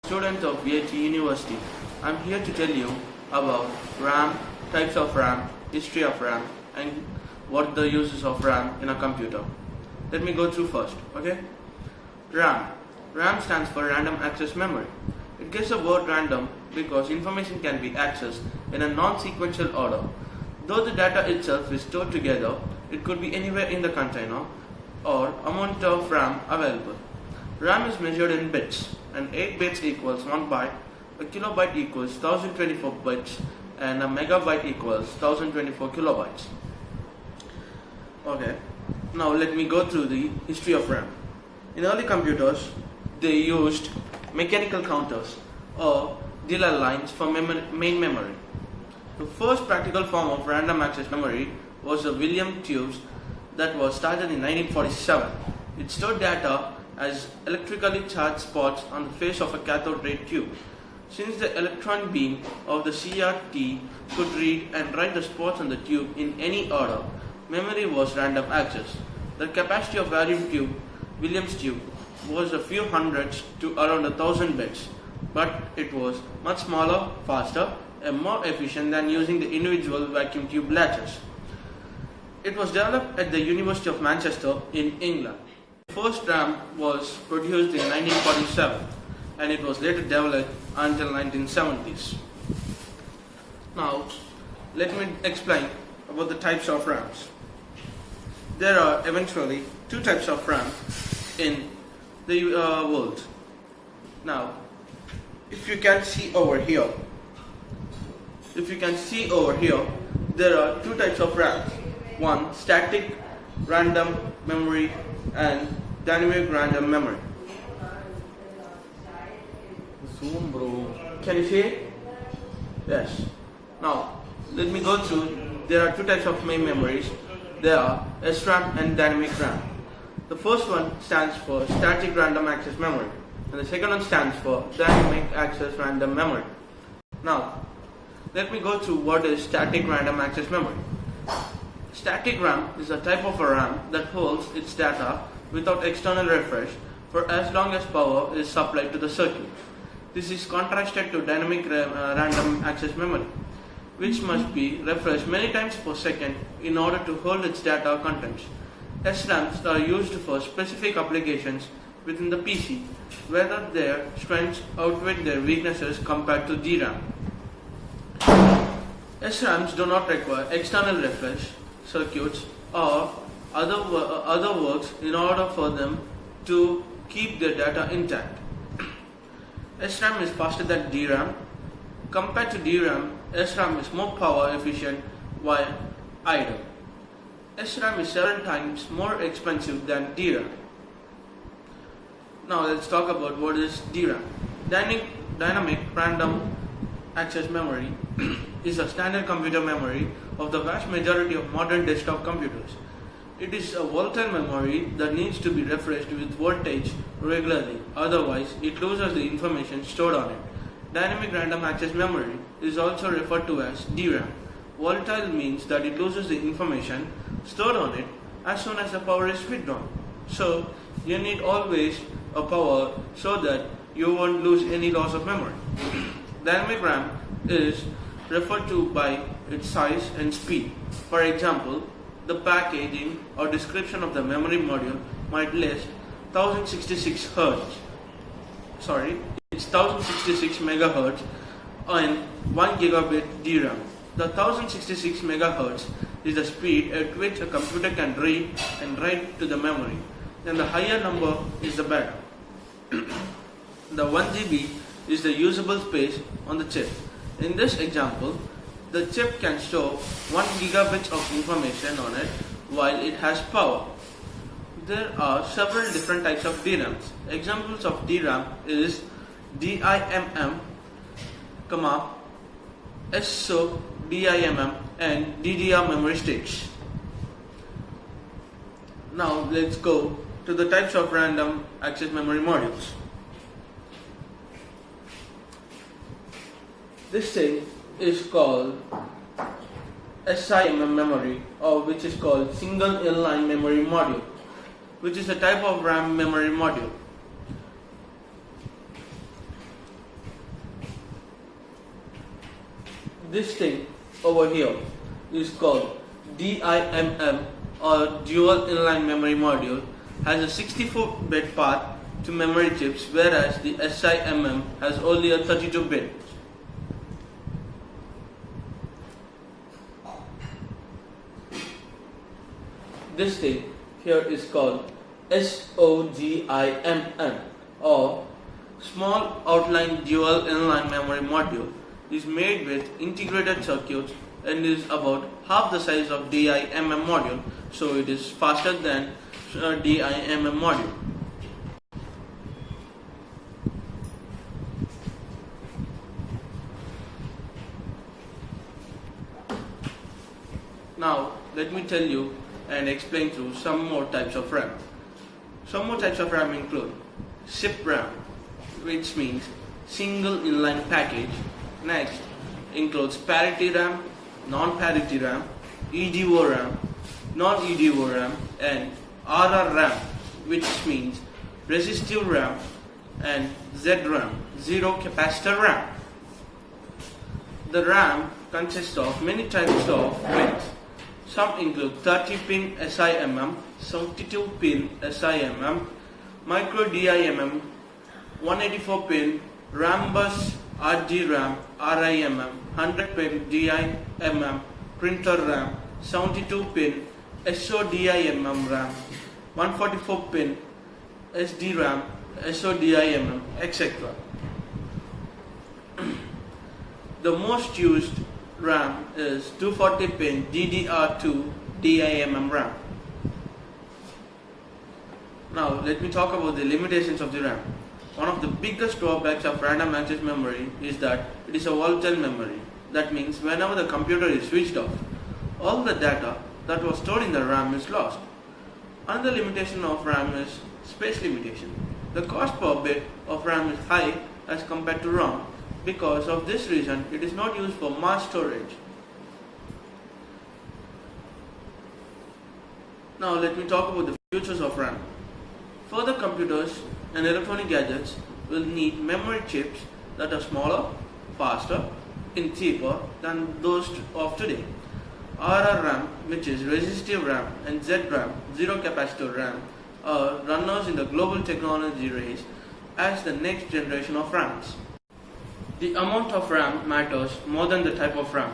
Student of VIT University. I'm here to tell you about RAM, types of RAM, history of RAM, and what the uses of RAM in a computer. Let me go through first, okay? RAM. RAM stands for Random Access Memory. It gets the word random because information can be accessed in a non-sequential order. Though the data itself is stored together, it could be anywhere in the container or amount of RAM available. RAM is measured in bits, and 8 bits equals 1 byte, a kilobyte equals 1024 bits, and a megabyte equals 1024 kilobytes. Okay, now let me go through the history of RAM. In early computers, they used mechanical counters or dealer lines for main memory. The first practical form of random access memory was the William tubes that was started in 1947. It stored data as electrically charged spots on the face of a cathode ray tube. Since the electron beam of the CRT could read and write the spots on the tube in any order, memory was random access. The capacity of Williams tube was a few hundreds to around 1,000 bits, but it was much smaller, faster, and more efficient than using the individual vacuum tube latches. It was developed at the University of Manchester in England. The first RAM was produced in 1947 and it was later developed until 1970s. Now, let me explain about the types of RAMs. There are eventually two types of RAM in the world. Now, if you can see over here, there are two types of RAMs. One, static random memory and dynamic random memory. Zoom, bro. Can you see it? Yes. Now, let me go through. There are two types of main memories. There are SRAM and dynamic RAM. The first one stands for static random access memory, and the second one stands for dynamic access random memory. Now, let me go through what is static random access memory. Static RAM is a type of a RAM that holds its data without external refresh for as long as power is supplied to the circuit. This is contrasted to dynamic random access memory, which must be refreshed many times per second in order to hold its data contents. SRAMs are used for specific applications within the PC, whether their strengths outweigh their weaknesses compared to DRAM. SRAMs do not require external refresh circuits or other works in order for them to keep their data intact. SRAM is faster than DRAM. Compared to DRAM, SRAM is more power efficient while idle. SRAM is 7 times more expensive than DRAM. Now let's talk about what is DRAM. Dynamic random access memory is a standard computer memory of the vast majority of modern desktop computers. It is a volatile memory that needs to be refreshed with voltage regularly, otherwise it loses the information stored on it. Dynamic random access memory is also referred to as DRAM. Volatile means that it loses the information stored on it as soon as the power is withdrawn. So you need always a power so that you won't lose any loss of memory. Dynamic RAM is referred to by its size and speed. For example, the packaging or description of the memory module might list 1066 megahertz on 1 gigabit DRAM. The 1066 megahertz is the speed at which a computer can read and write to the memory. And the higher number is the better. The 1 GB is the usable space on the chip. In this example, the chip can store 1 gigabit of information on it while it has power. There are several different types of DRAMs. Examples of DRAM is DIMM, SO-DIMM and DDR memory sticks. Now let's go to the types of random access memory modules. This thing is called SIMM memory, or which is called single inline memory module, which is a type of RAM memory module. This thing over here is called DIMM or Dual Inline Memory Module, has a 64-bit path to memory chips, whereas the SIMM has only a 32-bit. This thing here is called SOGIMM or Small Outline Dual Inline Memory Module. Is made with integrated circuits and is about half the size of DIMM module, so it is faster than DIMM module. Now let me tell you and explain through some more types of RAM. Some more types of RAM include SIP RAM, which means single inline package. Next includes parity RAM, non-parity RAM, EDO RAM, non-EDO RAM, and RR RAM, which means resistive RAM, and Z RAM, zero capacitor RAM. The RAM consists of many types of pins. Some include 30-pin SIMM, 72-pin SIMM, micro DIMM, 184-pin RAM bus RGRAM, RIMM, 100-pin DIMM, printer RAM, 72-pin SODIMM RAM, 144-pin SDRAM, SODIMM, etc. The most used RAM is 240-pin DDR2 DIMM RAM. Now let me talk about the limitations of the RAM. One of the biggest drawbacks of random access memory is that it is a volatile memory. That means whenever the computer is switched off, all the data that was stored in the RAM is lost. Another limitation of RAM is space limitation. The cost per bit of RAM is high as compared to ROM. Because of this reason, it is not used for mass storage. Now let me talk about the futures of RAM. Further computers and electronic gadgets will need memory chips that are smaller, faster, and cheaper than those of today. RR RAM, which is resistive RAM, and Z RAM, zero capacitor RAM, are runners in the global technology race as the next generation of RAMs. The amount of RAM matters more than the type of RAM.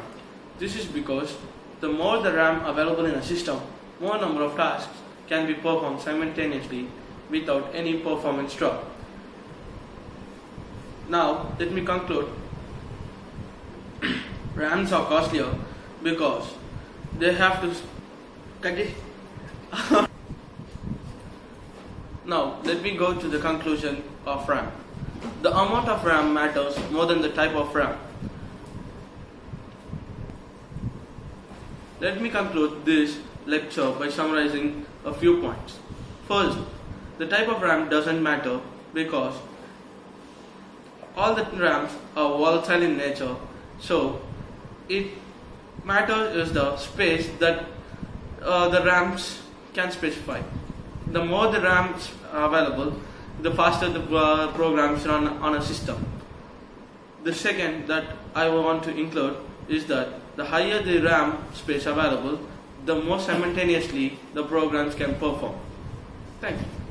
This is because the more the RAM available in a system, more number of tasks can be performed simultaneously without any performance drop. Now let me conclude. RAMs are costlier because they have to Now let me go to the conclusion of RAM. The amount of RAM matters more than the type of RAM. Let me conclude this lecture by summarizing a few points. First, the type of RAM doesn't matter because all the RAMs are volatile in nature, so it matters is the space that the RAMs can specify. The more the RAMs are available, the faster the programs run on a system. The second that I want to include is that the higher the RAM space available, the more simultaneously the programs can perform. Thank you.